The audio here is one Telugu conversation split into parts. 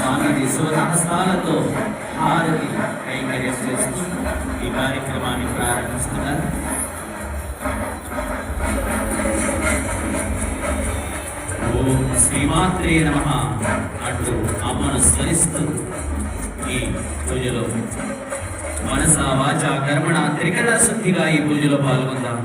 స్వామి శివహస్తాలతో హారతి కైంకర్యం చేస్తూ ఈ కార్యక్రమాన్ని ప్రారంభిస్తున్నారు. ఓం శ్రీమాత్రే నమః అంటూ అమ్మను స్మరిస్తూ ఈ పూజలో మనస వాచ కర్మణ త్రికరణ శుద్ధిగా ఈ పూజలో పాల్గొందాం.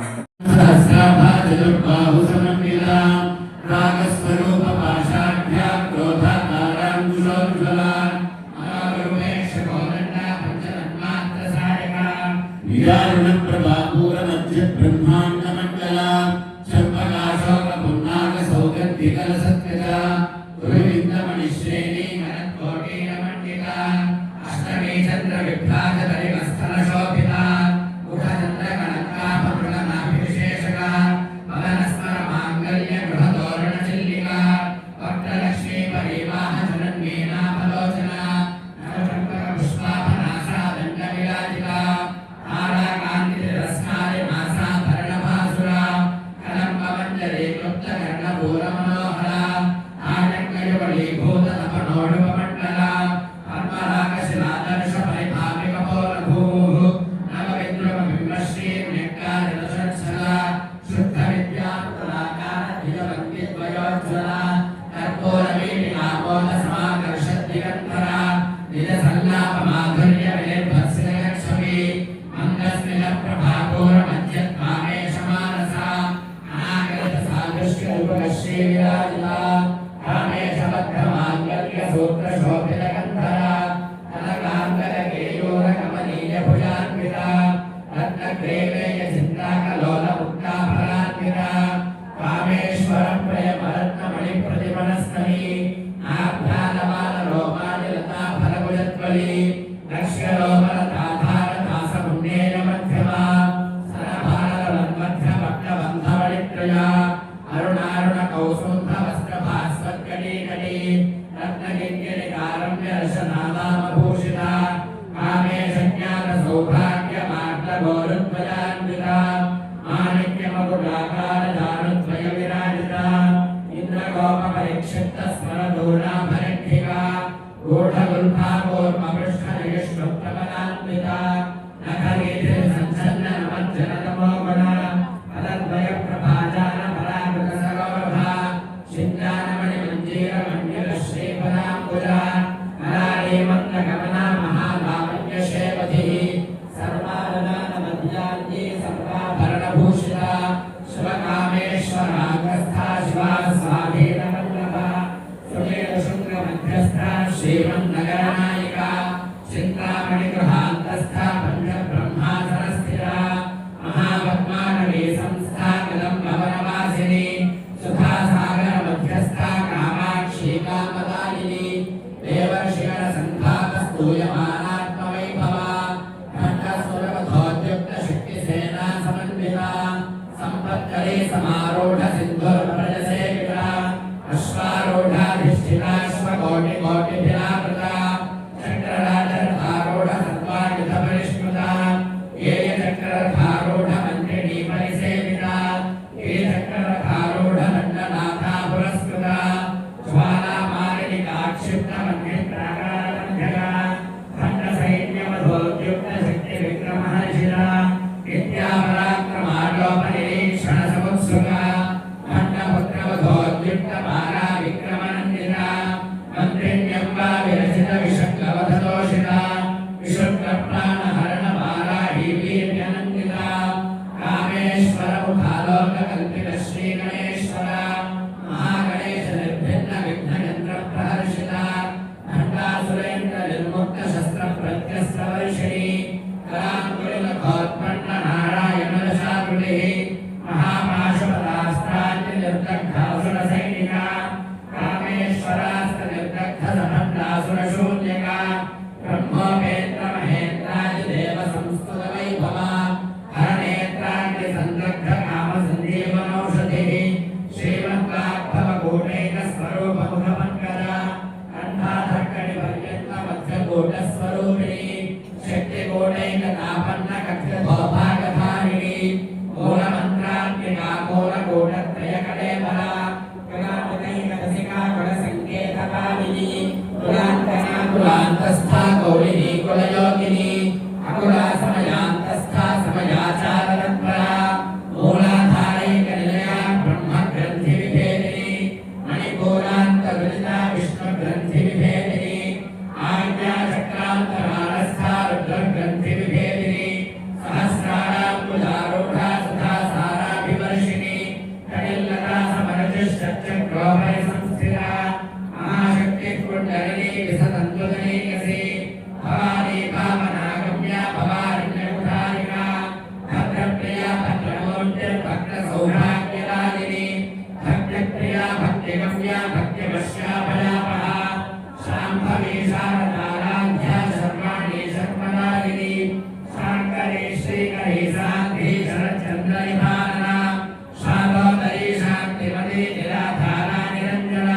Kali కులాంతనా కులాంతస్థా కౌళిని కులయోగిని అకులా సమయాంతస్థా సమయాచారతత్పరా మూలాధారైక నిలయా బ్రహ్మ గ్రంథి విభేదిని మణిపూరాంత విదిత విష్ణు గ్రంథి విభేదిని ఆజ్ఞా చక్రాంతరారస్థా రుద్ర గ్రంథి విభేదిని సహస్రారాంబుజారూఢా సుధా సారాభివర్షిణి కళిల్లతా సమరజశ్చక్రోభయ సంస్థితా మహాశక్తి కుండలిని విసతంతుదనేకసి భవాని భావనాగమ్య భవారణ్యముధారికా భద్రప్రియా భద్రమూర్తి భక్త సౌభాగ్యరాజిని భక్తిప్రియా భక్తిగమ్య భక్తివశ్యా భయాపహ శాంభవి శారదారాధ్య సర్వాణి సర్వదాయిని శాంకరి శ్రీకరి శాంతి శరచంద్ర నిధాన శాలోదరి శాంతిమతి నిరాధార నిరంజన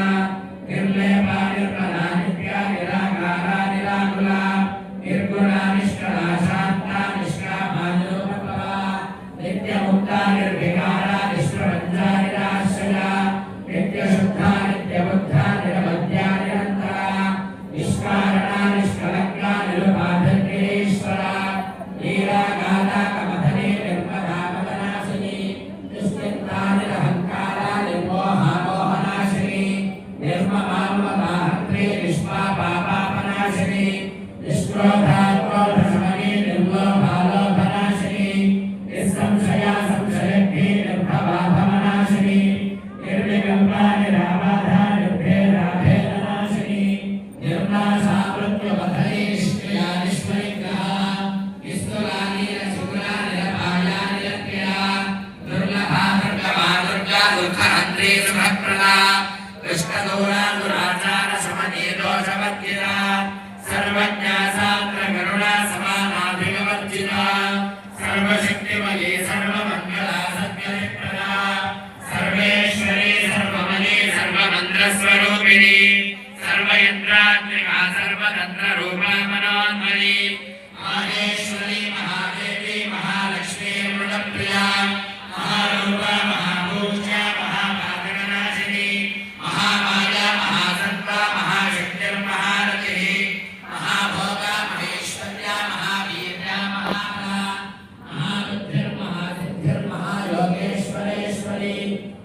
నిర్లేపా నిర్మలా నిత్య నిరాకార నిరాకుల నిర్గుణ నిష్కళ శాంత నిష్కామా నిరూపక నిత్యముక్త నిర్వికార నిష్ప్రపంచ నిరాశ్రయ నిత్యశుద్ధ నిత్యబుద్ధ నిరవధ్య నిరంతర నిష్కారణ నిష్కళంక నిరుపాధీశ్వర నీరాగాధకమథనే నిర్మదా మదనాశిని నిశ్చింతా నిరహంకార నిర్మోహ మోహనాశిని నిర్మమామదాహంత్రి నిష్పాపాపాపనాశిని నిష్క్రోధా క్రోధశమని నిర్లోభాలోభనాశిని నిస్సంశయ సంశయగ్ని నిర్భవా భవనాశిని నిర్వికంప నిరాబాధ నిర్భేదాభేదనాశిని నిర్నాశా మృత్యుమథనే నిష్క్రియా నిష్పరిగ్రహ నిస్తులాని శుక్లాని నిరపాయా నిరక్రియా దుర్లభా దుర్గమా దుర్గా దుఃఖహంత్రి సుభప్రదా కృష్ణదూరా దురాచార శమనీ దోషవర్జిత సర్వజ్ఞా సాంద్ర కరుణా సమానాధిగవర్జిత సర్వశక్తిమయీ సర్వమంగళ సత్యప్రదా సర్వేశ్వరీ సర్వమయీ సర్వమంత్రస్వరూపిణి సర్వయంత్రాత్మికా సర్వతంత్ర రూపా మనోన్మణి మహేశ్వరీ మహాదేవి మహాలక్ష్మీ మృగప్రియా మహారూప మహాభూష్య మహాపాతకనాశిని మహామాయా మహాసత్వ మహాశక్తిర్మహారతి మహాభోగ మహేశ్వర్య మహావీర్య మహాబల మహాబుద్ధిర్మహాసిద్ధిర్మహాయోగేశ్వరేశ్వరి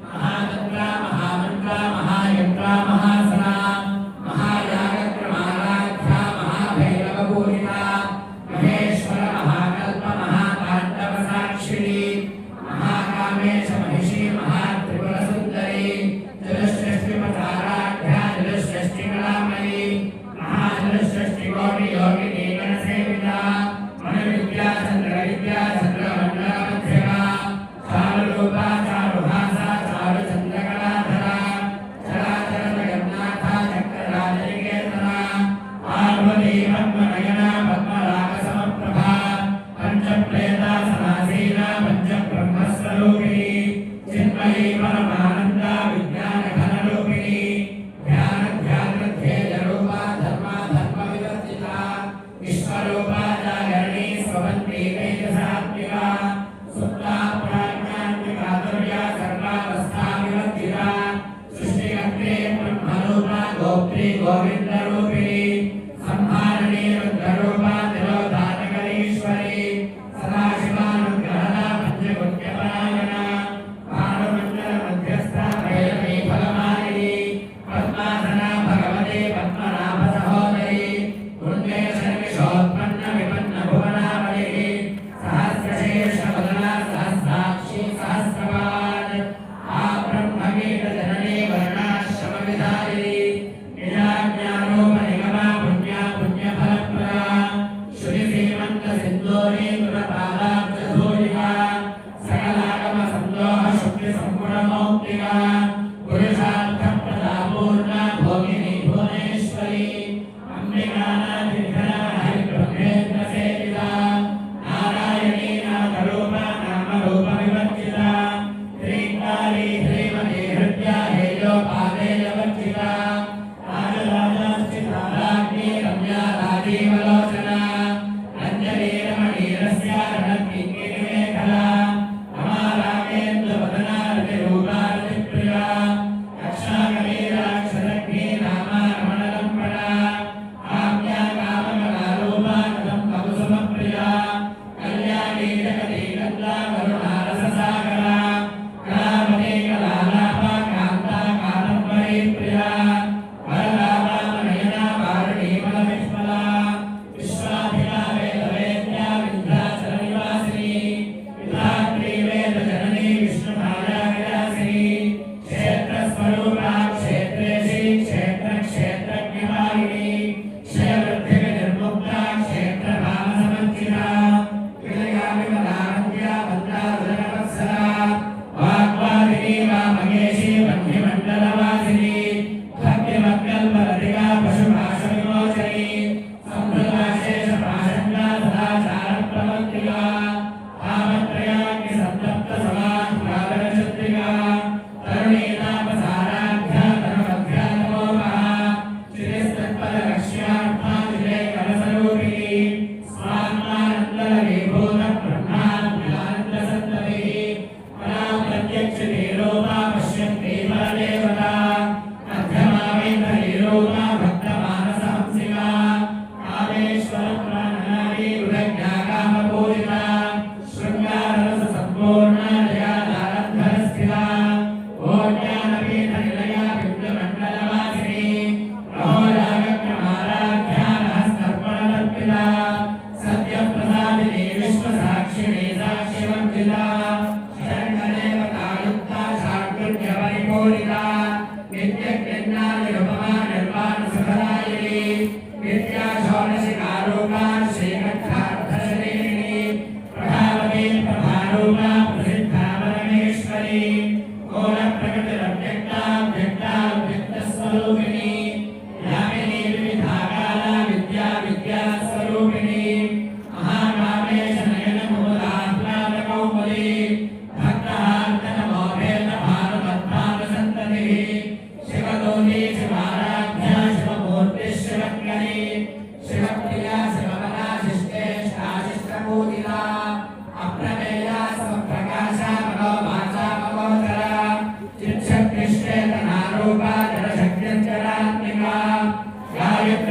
మహాతంత్ర మహామంత్ర మహాయంత్ర మహాసన మహాయాగక్రమారాధ్య మహాభైరవపూజిత మహేశ్వర మహాకల్ప మహాతాండవ సాక్షిణి మహాకామేశ మహిషి మహాత్రిపురసుందరి జలశ్రేష్ఠిమతారాధ్య జలశ్రేష్ఠికళామయీ మహాజలశ్రేష్ఠికోటి యోగిని గణసేవిత మణివిద్యా చంద్ర విద్యా చంద్రమండల మధ్యమ చారురూప చారుహాస చారు చంద్రకళాధర చరాచర జగన్నాథ చక్రరాజనికేతన పార్వతీ పద్మనయన పద్మరాగ సమప్రభ పంచప్రేత సనాసీన పంచబ్రహ్మస్వరూపిణి చిన్మయీ పరమానంద విజ్ఞాన ఘనరూపిణి ధ్యాన ధ్యాన రూప ధర్మ ధర్మ వివర్జిత విశ్వరూప జాగరణి స్వవంతి తేజసాత్మిక సుప్తా ప్రాజ్ఞాత్మిక దుర్యా సర్వావస్థా వివర్జిత సృష్టికర్త్రే బ్రహ్మరూప గోప్త్రి గోవింద రూపిణి సంహారణి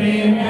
Viva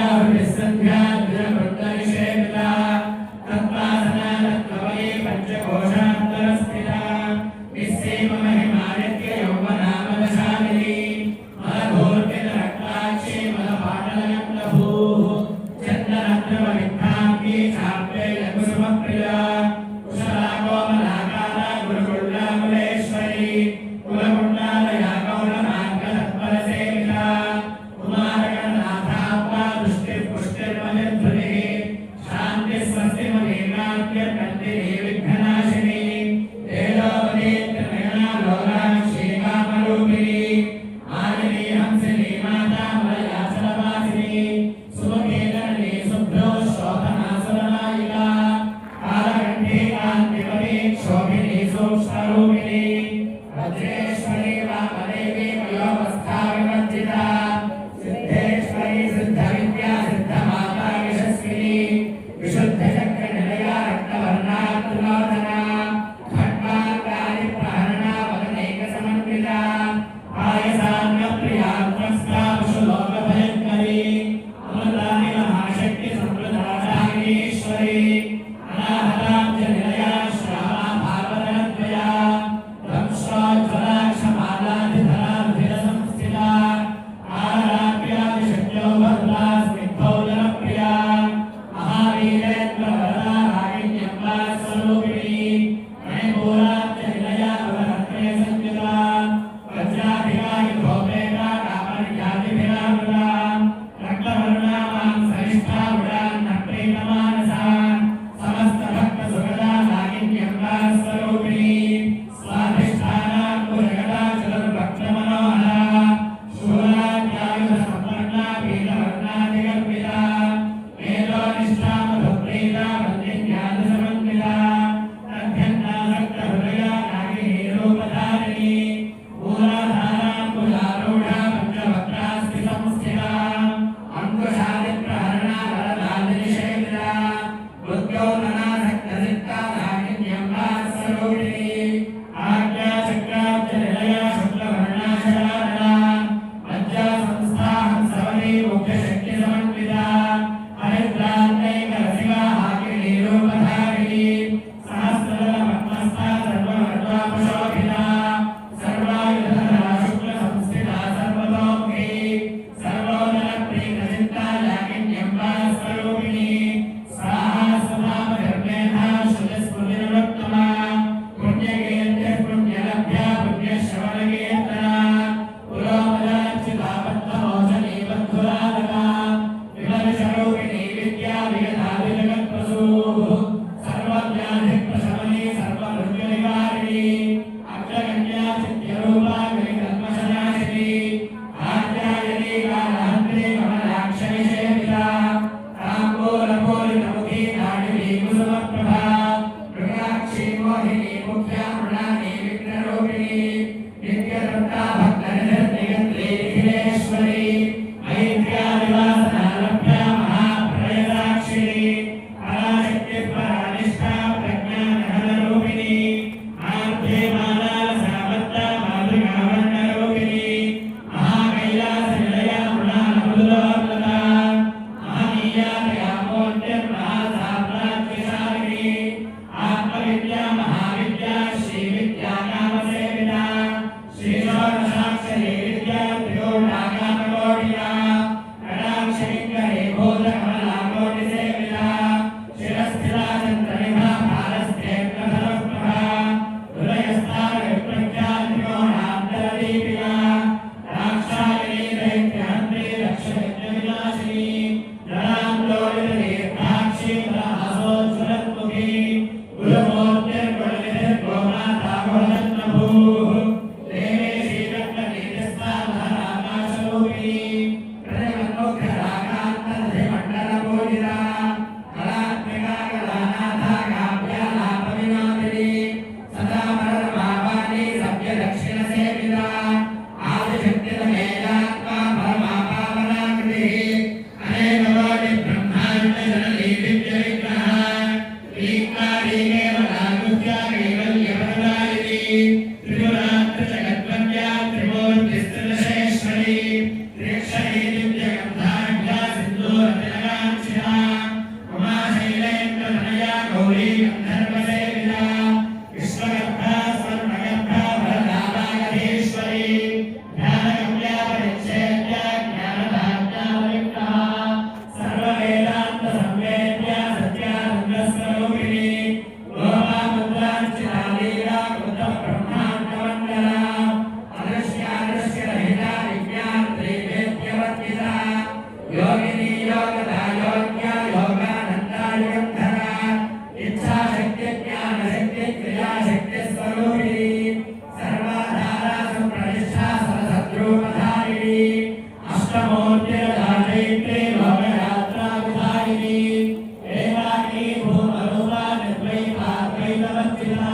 योगिनी योगदा योग्या योगानंदा युगंधरा इच्छा शक्ति ज्ञान शक्ति क्रिया शक्ति स्वरूपिणी सर्वाधारा सुप्रतिष्ठा सर्वशत्रुपधारिणी अष्टमूर्तिर्धारित्री लोकयात्रा विधारिणी एकाकी भूमरूपा निर्वैता द्वैतवर्जिता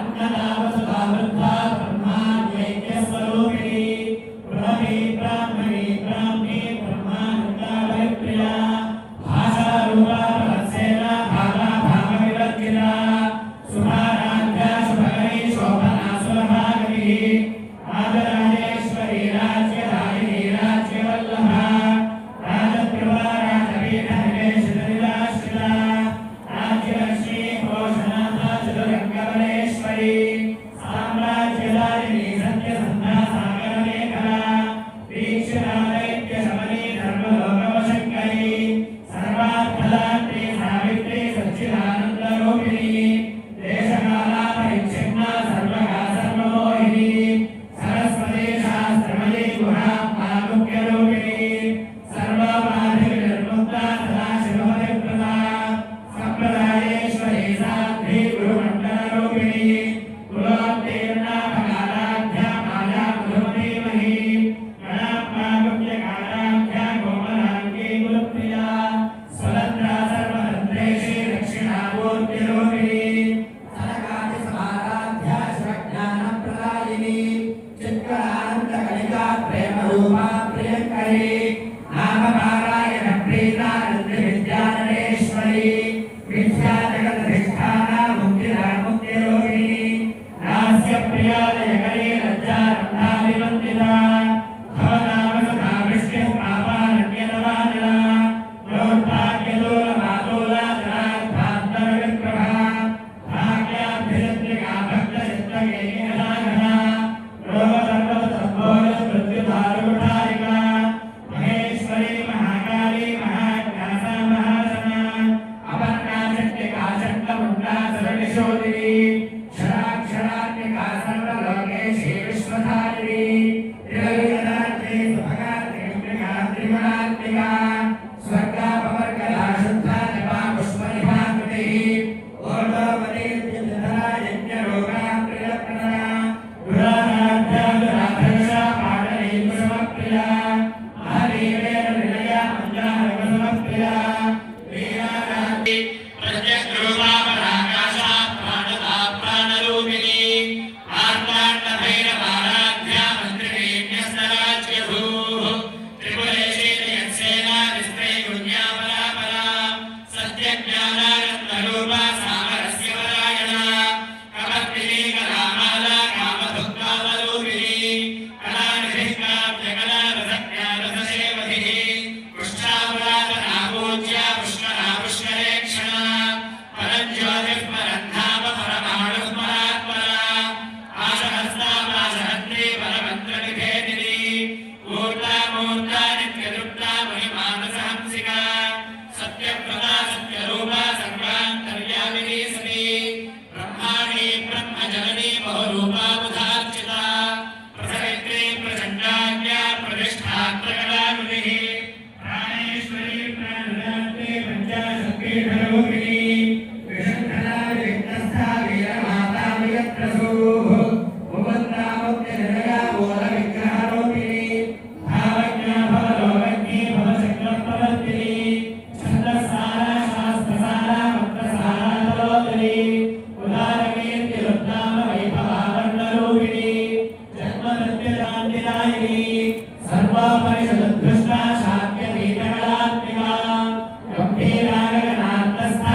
अन्नदा वसुधा वृद्धा ब्रह्माण्यैक्यस्वरूपिणी ब्रह्मी ब्राह्मणी ब्राह्मी ब्रह्मानन्दा परिप्रिया भाषारूपा भवत्सेना भावा भावविवर्जिता सुभाराध्या शुभकरी शोभना सुलभागरी राजराजेश्वरी राज्यधारिणी राज्यवल्लभा राजप्रभा राजपीठनिवेशितनिराश्रिता राज्यलक्ष्मी घोषणाथा चतुरङ्गबलेश्वरी साम्राज्यधारिणी सत्यसन्धा सागरमेखला वीक्षणादैत्यशमनी धर्मलोकवशङ्करी सर्वार्थदात्री सावित्री सच्चिदानन्दरूपिणी देशकालापरिच्छिन्ना सर्वगा सर्वमोहिनी सरस्वती शास्त्रमयी गुहाम्बा मुख्यरूपिणी सर्वोपाधिर्मुक्ता सदाशिवपरिप्रदा सम्प्रदायेश्वरी साध्वी गुरुमण्डलरूपिणी कुलोत्तीर्णा भगाराध्या माया मधुमतीमही गणाम्बा मुख्यकाराध्या कोमलाङ्गी गुरुप्रिया स्वतन्त्रा सर्वतन्त्रेषी दक्षिणामूर्तिरूपिणी सनकादिसमाराध्या शिवज्ञानप्रदायिनी चित्करानन्दकलिका प्रेमरूपा प्रियङ्करी नामपारायण प्रीता नृत्यविद्याधरेश्वरी विद्याजगदधिष्ठाना मुक्तिदा मुक्तिरूपिणी नास्यप्रिया लयकरी लज्जारन्धाभिवन्दिता भवनामसुधा वृष्टिः पापारण्यनवानिला दौर्भाग्यदूलमातूला जनाद्भान्तरविप्रभा भाग्याभिरत्रिका भक्तचित्तगेयनाघना रोगसर्वसम्भोगस्मृत्युदारुकुठारिका महेश्वरी महाकाली महाज्ञासा महासना अपर्णा शक्तिका चण्डमुण्डा सर्वनिशोधिनी क्षराक्षरात्मिका सर्वलोकेशी विश्वधारिणी त्रिलोकदात्री सुभगात्रिका त्रिगुणात्मिका स्वर्गापवर्गदा शुद्धा निपा पुष्पनिभाकृतिः ओर्धोपरी विद्युधरा यज्ञरोगा प्रियप्रदा दुराराध्या दुराधर्षा पाटली कुसुमप्रिया महावीरेण निलया मञ्जारकुसुमप्रिया वीराराध्य प्रत्यग्रूपा पराकाशा प्राणदा प्राणरूपिणी मार्ताण्डभैरवाराध्या मन्त्रिणीन्यस्तराज्यभूः त्रिपुरेशी यत्सेना निस्त्रैगुण्यापरापरा सत्यज्ञानानन्दरूपा सामरस्य परायणा कमर्दिनी कलामाला कामधुक्कामरूपिणी कलानिधिः काव्यकलारसज्ञानरससेवधिः पुष्टापुरातना पूज्या पुष्करा पुष्करेक्षणा परञ्ज्योतिः परन्धाम परमाणुः परात्परा आशहस्ता पाशहस्त्री परमन्त्रनिभेदिनी मूर्ता मूर्ता नित्यतृप्ता महिमानसहंसिका सत्यप्रदा सत्यरूपा सर्वान्तर्यामिनी सती ब्रह्माणी ब्रह्मजननी बहुरूपा बुधार्चिता प्रसवित्री प्रचण्डाज्ञा प्रतिष्ठात्रकलाकृतिः प्राणेश्वरी प्राणदात्री पञ्चाशक्तिरूपिणी विशुद्धना विघ्नस्था वीरमाता विगतप्रसूः उपद्रा मुक्तिनिलया मूलविग्रहरूपिणी भावज्ञा भवलोकज्ञी भवचक्रप्रवर्तिनी छन्दसारा शास्त्रसारा मन्त्रसारा तलोदरी उदारकीर्तिरुद्धाम वैभवावर्णरूपिणी जन्ममृत्युदान्तिदायिनी सर्वोपनिषदुद्घुष्टा शाक्यपीठकलात्मिका गम्भीरागगणान्तस्था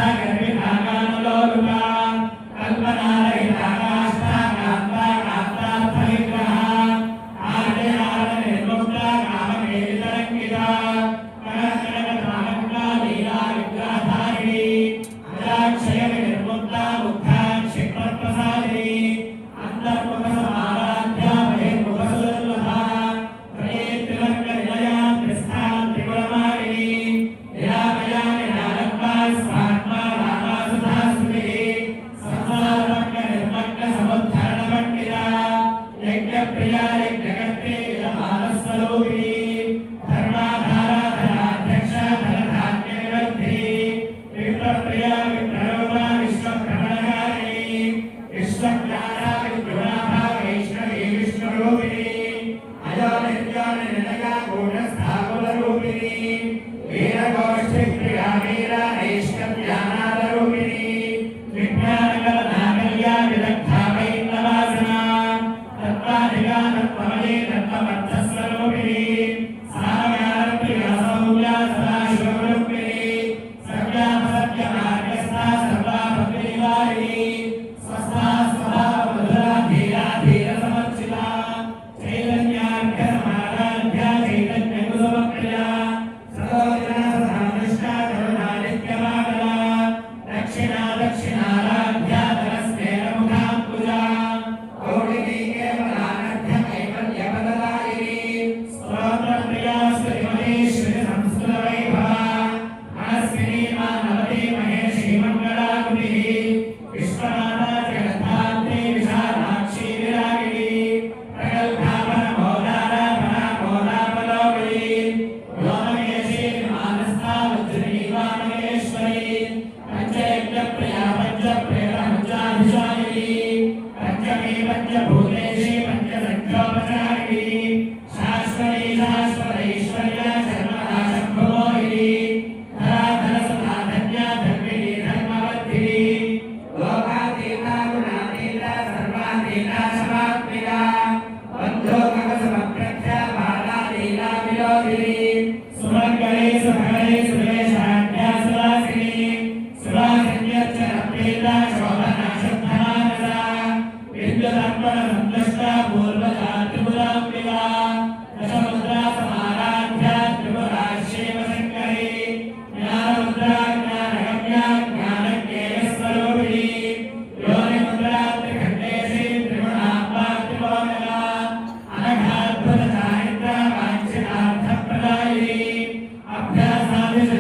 శివరూపిణి సర్వాసత్యమార్గస్థా సర్వాభక్తినివారిణి స్వస్థా స్వభావ మధురా ధీరా ధీర సమర్చిత చైతన్యార్ఘ సమారాధ్య చైతన్య కుసుమప్రియ సరోజన సదాకృష్ణ కరుణానిత్యమాగల దక్షిణా దక్షిణారాధ్య ధనస్మేర ముఖాంబుజా కౌళికీ కేవలానర్థ కైవల్యపదదాయిని స్తోత్రప్రియా శ్రీమతి శ్రీ సంస్కృత వైభవ మనస్విని మానవతి మహేషి మంగళాకుటి విశ్వనాథ జగద్ధాత్రి విశాలాక్షి విరాగిణి ప్రగల్భావన మోదారాధన మోదాపలోగిని వ్యోమకేశి మానస్థా వజ్రిణి వామకేశ్వరి పంచయజ్ఞ ప్రియా పంచప్రేత పంచాభిషాయిని పంచమీ పంచభూతేషి పంచసంఖ్యోపచారిణి శాశ్వరీ శాశ్వతైశ్వర్య శర్మదా శంభోహిని ధరాధర సదాధన్య ధర్మిణి ధర్మవర్ధిని లోకాతీత గుణాతీత సర్వాతీత సమాత్మిక బంధో కవచమప్రఖ్య బాలాలీలా విలోధిని సుమంగళి సుభగళి సురేశాఢ్య సువాసిని సువాసిన్యర్చన ప్రీత శోభన శుద్ధమానస విద్యుదర్పణ సంతుష్ట పూర్వజా త్రిపురాంబిక దశముద్రా సమారాధ్య త్రిపురా శివశంకరి జ్ఞానముద్రా జ్ఞానగమ్య జ్ఞానజ్ఞేయస్వరూపిణి యోనిముద్రా త్రిఖండేశి త్రిగుణాంబా త్రిభువనగా అనఘాద్భుత చారిత్ర వాంఛితార్థప్రదాయిని అభ్యాసాదిశ